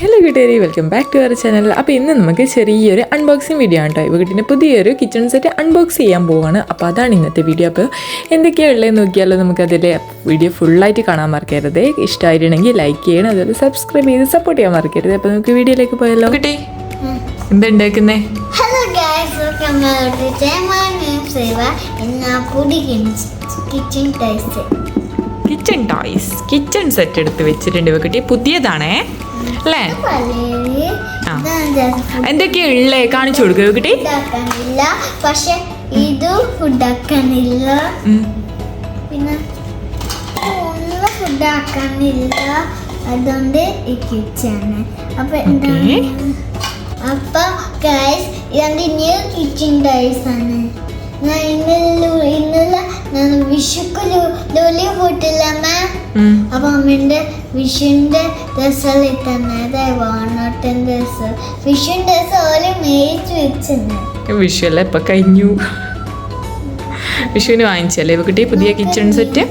Hello കൂട്ടുകാരി, welcome back to our channel. അപ്പോൾ ഇന്ന് നമുക്ക് ചെറിയൊരു അൺബോക്സിങ് വീഡിയോ ആണ് കേട്ടോ. ഇവരുടെ പുതിയൊരു കിച്ചൺ സെറ്റ് അൺബോക്സ് ചെയ്യാൻ പോവുകയാണ്. അപ്പോൾ അതാണ് ഇന്നത്തെ വീഡിയോ. അപ്പോൾ എന്തൊക്കെയാണ് ഉള്ളതെന്ന് നോക്കിയാലോ നമുക്കതിലെ വീഡിയോ ഫുള്ളായിട്ട് കാണാൻ മറക്കരുത്. ഇഷ്ടമായിട്ടുണ്ടെങ്കിൽ ലൈക്ക് ചെയ്യണം, അതുപോലെ സബ്സ്ക്രൈബ് ചെയ്ത് സപ്പോർട്ട് ചെയ്യാൻ മറക്കരുത്. അപ്പോൾ നമുക്ക് വീഡിയോയിലേക്ക് പോയല്ലോ. കുട്ടി എന്താ ഉണ്ടാക്കുന്നേ? Hello guys, welcome back to my name is Seva. In our kitchen toys. Kitchen set എടുത്ത് വെച്ചിട്ടുണ്ട് കുട്ടി. പുതിയതാണേ അല്ലേ? എന്തൊക്കെയാ ഉള്ളേ കാണിച്ചു കൊടുക്കുക കുട്ടി. ഫുഡാക്കാനില്ല, പക്ഷെ ഇത് ഫുഡാക്കാനില്ല, പിന്നെ ഒന്നും ഫുഡാക്കാനില്ല. അതുകൊണ്ട് ഈ കിച്ചണ് അപ്പൊ എന്താണ് അപ്പൊ ഗൈസ് ഇതാണ്ട് ന്യൂ കിച്ചൺ ടോയ്സ് ആണ്. ഞാൻ ഇന്നലെ ഞാൻ വിഷുക്ക് ലോലി പോയിട്ടില്ലമ്മ. അപ്പൊ അമ്മേന്റെ വിഷുവിന്റെ ഡ്രസ്സെല്ലാം തന്നെ വാണോട്ടന്റെ ഡ്രസ്സ്, വിഷുവിന്റെ ഡ്രസ്സ് ഓലെ മേടിച്ച് വെച്ചിരുന്നു. വിഷുവല്ല ഇപ്പൊ കഴിഞ്ഞു. വിഷുവിന് വാങ്ങിച്ചല്ലേ കുട്ടി പുതിയ കിച്ചൺ സെറ്റ്?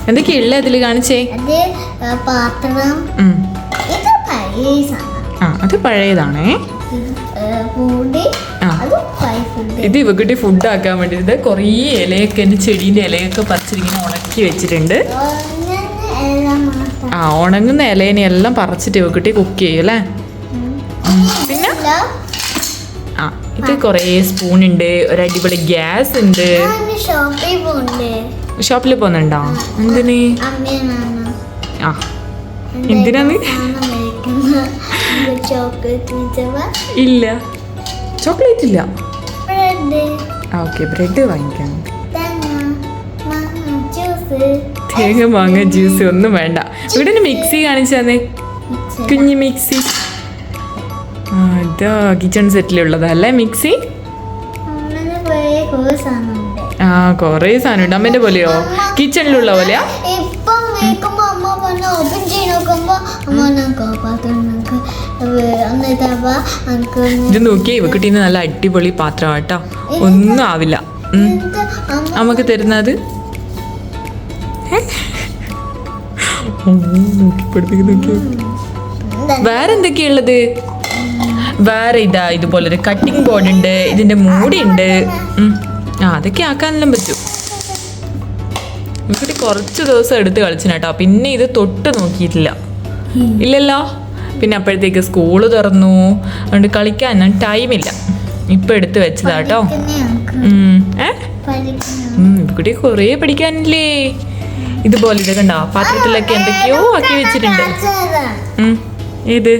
എന്തൊക്കെയാ ഉള്ള അതില് കാണിച്ചേ? അത് പാത്രം, ഇത് പഴയ സാധനം. അത് പഴയതാണേ. ഇത് ഇവക്കുട്ടി ഫുഡ് ആക്കാൻ വേണ്ടിയിട്ട് കുറേ ഇലയൊക്കെ എൻ്റെ ചെടീൻ്റെ ഇലയൊക്കെ പറിച്ചിങ്ങനെ ഉണക്കി വെച്ചിട്ടുണ്ട്. ഉണങ്ങുന്ന ഇലേനെ എല്ലാം പറിച്ചിട്ട് ഇവക്കുട്ടി കുക്ക് ചെയ്യും അല്ലേ? പിന്നെ ഇത് കുറേ സ്പൂൺ ഉണ്ട്, ഒരു അടിപൊളി ഗ്യാസ് ഉണ്ട്. ഷോപ്പിൽ പോകുന്നുണ്ടോ? എന്തിന്? എന്തിനാന്ന്? ഇല്ല, ചോക്ലേറ്റ് ഇല്ല. ഓക്കെ, ബ്രെഡ് വാങ്ങിക്കാം. തേങ്ങ മാങ്ങ ജ്യൂസ് ഒന്നും വേണ്ട. ഇവിടെ ഒരു മിക്സി കാണിച്ചാന്നേ, കുഞ്ഞി മിക്സി. ഇതാ കിച്ചൺ സെറ്റിലുള്ളതല്ലേ മിക്സി? കൊറേ സാധനം ഉണ്ട്. അമ്മേന്റെ പോലെയോ? കിച്ചണിലുള്ള പോലെയാ? ഇത് നോക്കിയേ, ഇവക്കിട്ടീന്ന് നല്ല അടിപൊളി പാത്രം കേട്ടോ, ഒന്നും ആവില്ല. നമുക്ക് തരുന്നത് വേറെ എന്തൊക്കെയുള്ളത്? വേറെ ഇതാ ഇതുപോലൊരു കട്ടിംഗ് ബോർഡ് ഉണ്ട്, ഇതിന്റെ മൂടി ഉണ്ട്. അതൊക്കെ ആക്കാനെല്ലാം പറ്റും. ഇവക്കുട്ടി കുറച്ച് ദിവസം എടുത്ത് കളിച്ചിന് കേട്ടോ, പിന്നെ ഇത് തൊട്ട് നോക്കിയിട്ടില്ല. ഇല്ലല്ലോ. പിന്നെ അപ്പോഴത്തേക്ക് സ്കൂള് തുറന്നു, അതുകൊണ്ട് കളിക്കാൻ ടൈമില്ല. ഇപ്പൊ എടുത്ത് വെച്ചതാട്ടോ. ഇവക്കുട്ടി കുറേ പഠിക്കാനില്ലേ. ഇതുപോലെ ഇതൊക്കെ ഉണ്ടോ പാത്രത്തിലൊക്കെ എന്തൊക്കെയോ ആക്കി വെച്ചിട്ടുണ്ട്. ഏത്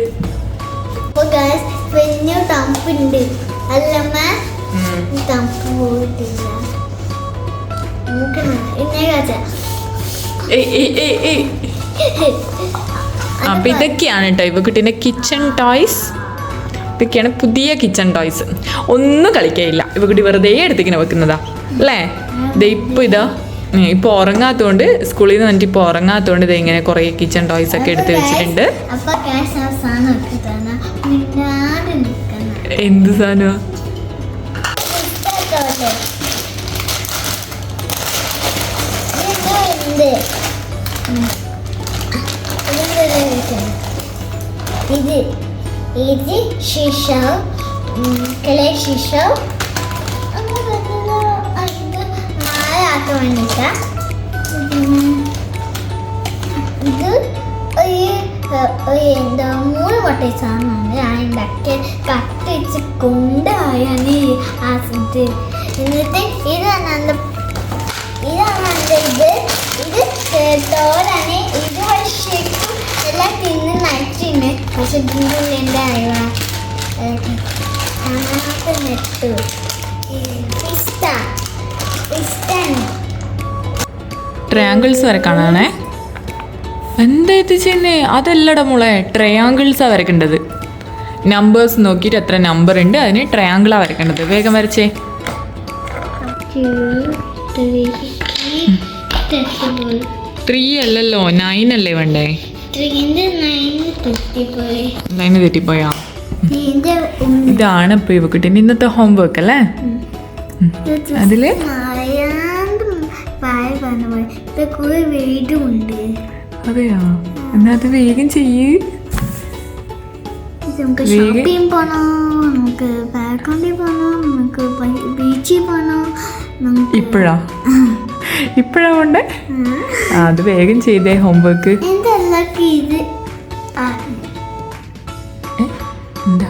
അപ്പൊ ഇതൊക്കെയാണ് കേട്ടോ ഇവക്കുട്ടിന്റെ കിച്ചൺ ടോയ്സ്. ഇതൊക്കെയാണ് പുതിയ കിച്ചൺ ടോയ്സ്. ഒന്നും കളിക്കാനില്ല, ഇവക്കുട്ടി വെറുതെ എടുത്തിങ്ങനെ വെക്കുന്നതാ അല്ലേ? ഇപ്പൊ ഉറങ്ങാത്തോണ്ട്, സ്കൂളിൽ നിന്ന് വന്നിട്ട് ഇപ്പൊ ഉറങ്ങാത്തോണ്ട് ഇത് ഇങ്ങനെ കുറെ കിച്ചൺ ടോയ്സ് ഒക്കെ എടുത്ത് വെച്ചിട്ടുണ്ട്. എന്ത് സാധനമാ? ഇത് ശിശോ, ക്ലേ ശിശോ മാലാക്കാൻ വേണ്ടിട്ടാ. ഇത് എന്താ 3 പൊട്ടിയ സാധനമാണ്. അതിൻ്റെ കട്ടിച്ച് കൊണ്ടായാണ് ആ ഇത്. എന്നിട്ട് ഇതാണ് ഇത് തോരാണ്. ഇത് ശരിക്കും എല്ലാം തിന്ന് നയിച്ചിന്, പക്ഷെ ഇതിൻ്റെ നെട്ടു ട്രയാങ്കിൾസ് വരെ കാണാണേ. എന്താ ഇത് ചെയ്യുന്നേ? അതല്ലട മോളെ, ട്രയാങ്കിൾസാ വരക്കേണ്ടത്. നമ്പേഴ്സ് നോക്കിയിട്ട് എത്ര നമ്പർ ഉണ്ട് അതിന് ട്രയാങ്കിളാ വരക്കേണ്ടത്. വേഗം വരച്ചേ. 3 അല്ലല്ലോ, 9 അല്ലേ വേണ്ടേ? 9 തെറ്റിപ്പോയാ? ഇതാണ് ഇപ്പൊ ഇവക്കിട്ട് ഇന്നത്തെ ഹോംവർക്ക് അല്ലേ? അതില് വീടുമുണ്ട്. അതെയോ? എന്നാ അത് വേഗം ചെയ്യ്. നമുക്ക് ഷോപ്പിംഗ് പോകണം, നമുക്ക് ബാക്കൗണ്ടിൽ പോകണം, നമുക്ക് ബീച്ചിൽ പോകണം. ഇപ്പോഴാ കൊണ്ട് അത് വേഗം ചെയ്തേ ഹോംവർക്ക്. എന്തെല്ലാം ഇത് എന്താ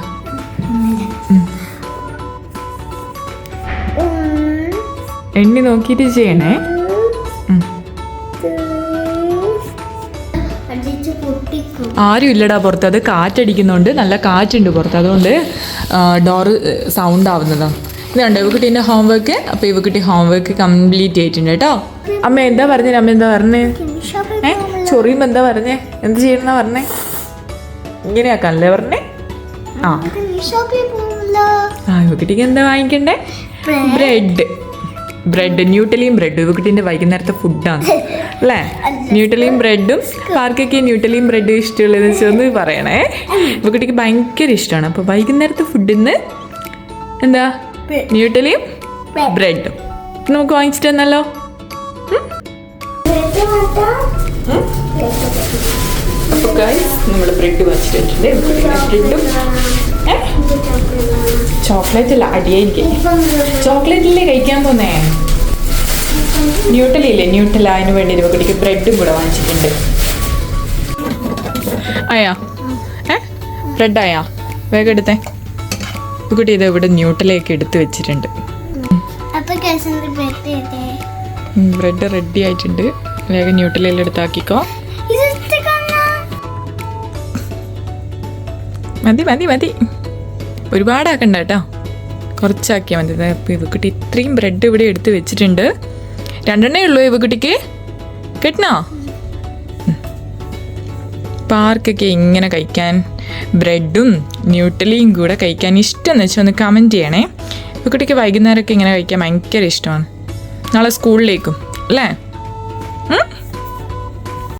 എണ്ണി നോക്കിയിട്ട് ചെയ്യണേ. അടിച്ച് പൊട്ടിക്കും. ആരും ഇല്ലടാ പുറത്ത്, അത് കാറ്റടിക്കുന്നുണ്ട്, നല്ല കാറ്റുണ്ട് പുറത്ത്, അതുകൊണ്ട് ഡോറ് സൗണ്ട് ആവുന്നതാണ്. ഇതുണ്ട് ഇവക്കുട്ടീൻ്റെ ഹോംവർക്ക്. അപ്പോൾ ഇവക്കുട്ടി ഹോംവർക്ക് കംപ്ലീറ്റ് ആയിട്ടുണ്ട് കേട്ടോ. അമ്മ എന്താ പറഞ്ഞേ? അമ്മ എന്താ പറഞ്ഞേ? ചൊറിയുമ്പോൾ എന്താ പറഞ്ഞേ? എന്ത് ചെയ്യണമെന്നാ പറഞ്ഞേ? ഇങ്ങനെയാക്കാനല്ലേ പറഞ്ഞേ? ആ ഇവക്കുട്ടിക്ക് എന്താ വാങ്ങിക്കണ്ടേ? ബ്രെഡ് ന്യൂട്ടലിയും ബ്രെഡും ഇവക്കുട്ടീൻ്റെ വൈകുന്നേരത്തെ ഫുഡാണ് അല്ലേ? ന്യൂട്ടലിയും ബ്രെഡും. ആർക്കൊക്കെ ന്യൂട്ടലിയും ബ്രെഡും ഇഷ്ടമുള്ളതെന്ന് വെച്ചൊന്ന് പറയണേ. ഇവക്കുട്ടിക്ക് ഭയങ്കര ഇഷ്ടമാണ്. അപ്പോൾ വൈകുന്നേരത്തെ ഫുഡിന്ന് എന്താ? ന്യൂട്ടലിയും ബ്രെഡും നമുക്ക് വാങ്ങിച്ചിട്ട് തന്നല്ലോ. അപ്പോൾ നമ്മൾ ബ്രെഡ് വാങ്ങിച്ചിട്ടുണ്ട്. ബ്രെഡും ചോക്ലേറ്റ് അല്ല, അടിയായിരിക്കും. ചോക്ലേറ്റില്ലേ കഴിക്കാൻ പോന്നേ? ന്യൂട്ടലില്ലേ? ന്യൂട്ടല, അതിന് വേണ്ടി ഇവക്കുട്ടിക്ക് ബ്രെഡും കൂടെ വാങ്ങിച്ചിട്ടുണ്ട്. ആയാ? ബ്രെഡ് ആയാ? വേഗം എടുത്തേ. ഇവക്കുട്ടി ഇത് ഇവിടെ ന്യൂട്ടലയൊക്കെ എടുത്ത് വെച്ചിട്ടുണ്ട്. ബ്രെഡ് റെഡി ആയിട്ടുണ്ട്. വേഗം ന്യൂട്ടലയെല്ലാം എടുത്താക്കിക്കോ. മതി ഒരുപാടാക്കണ്ട കേട്ടോ, കുറച്ചാക്കിയാൽ മതി. അപ്പോൾ ഇവക്കുട്ടി ഇത്രയും ബ്രെഡ് ഇവിടെ എടുത്ത് വെച്ചിട്ടുണ്ട്. 2 ഉള്ളൂ ഇവക്കുട്ടിക്ക്. കേട്ടണോ? പാർക്കൊക്കെ ഇങ്ങനെ കഴിക്കാൻ ബ്രെഡും ന്യൂട്ടലിയും കൂടെ കഴിക്കാൻ ഇഷ്ടമെന്ന് വെച്ചാൽ ഒന്ന് കമൻറ്റ് ചെയ്യണേ. ഇവക്കുട്ടിക്ക് വൈകുന്നേരമൊക്കെ ഇങ്ങനെ കഴിക്കാൻ ഭയങ്കര ഇഷ്ടമാണ്. നാളെ സ്കൂളിലേക്കും അല്ലേ?